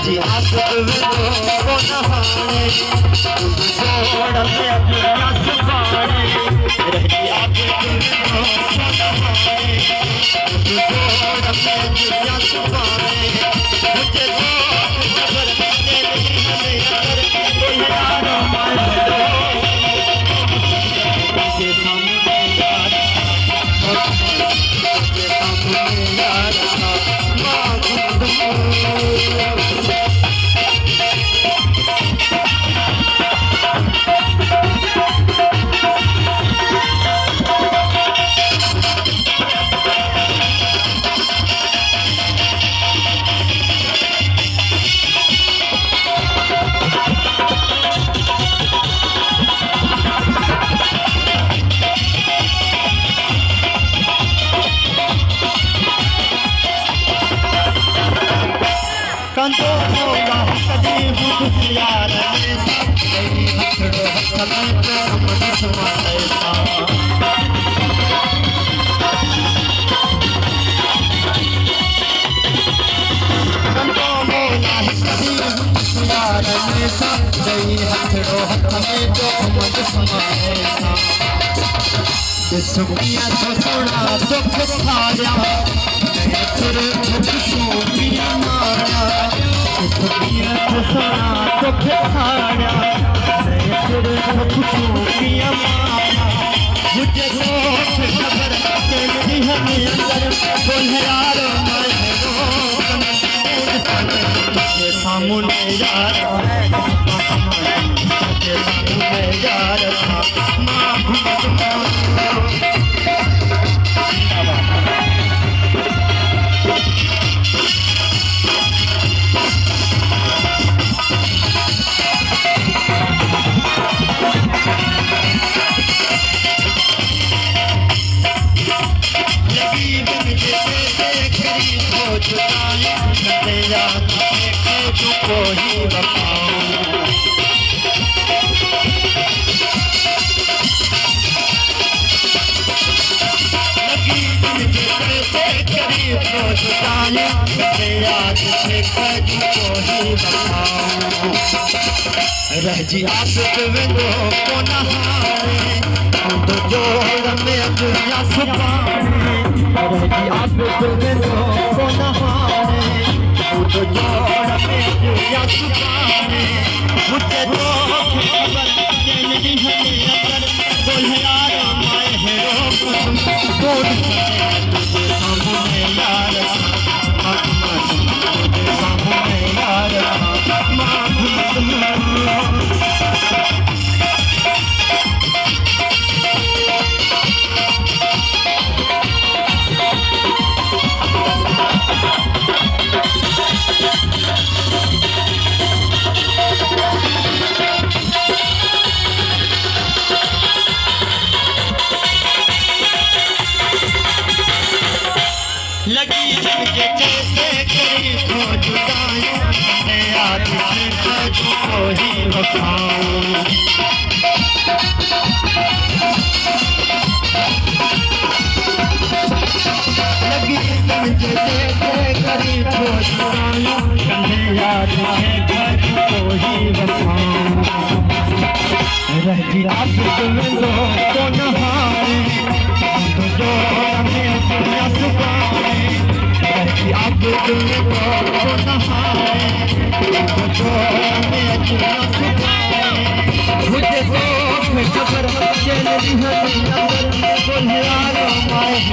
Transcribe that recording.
जी आप को नहाने छोड़ में अपना सुपाने रही आप को नहाने छोड़ में अपना सुपाने मुझे खबर दे नहीं हमें अगर कोई यार मार दो के सामने यार के सामने यार कंदो मोला कदी बुझ यार ने तेरी हथड़ो हथ में समझ समाए सा कंदो मोला कदी बुझ यार ने तेरी हथड़ो हथ में समझ समाए सा सुखिया तो सोना दुख साया मैं फिर दुख सोनिया मारा सुखिया तो सोना दुख साया मैं फिर दुख सोनिया मारा मुझे तो खबर तेरी हमें अंदर बोल यार मैं के सामने यार के सामने यार रजी आप को नहाए तो जोड़ में दुनिया सुपाने रजी आप को नहाए तो जोड़ में दुनिया सुपाने मुझे तो खबर नहीं हमें अगर बोल यार मैं हेरो बोल तुझे सामने यार सामने यार लगी के जैसे करी तो जुदाई याद को ही वफाऊं लगी जैसे करी तो जुदाई याद को ही वफाऊं रह जी आप तो नहाए तो जो हमें दुनिया सुपाए आप को नहाए तो जो हमें दुनिया सुपाए मुझे तो खबर चल रही है अंदर बोल यार मैं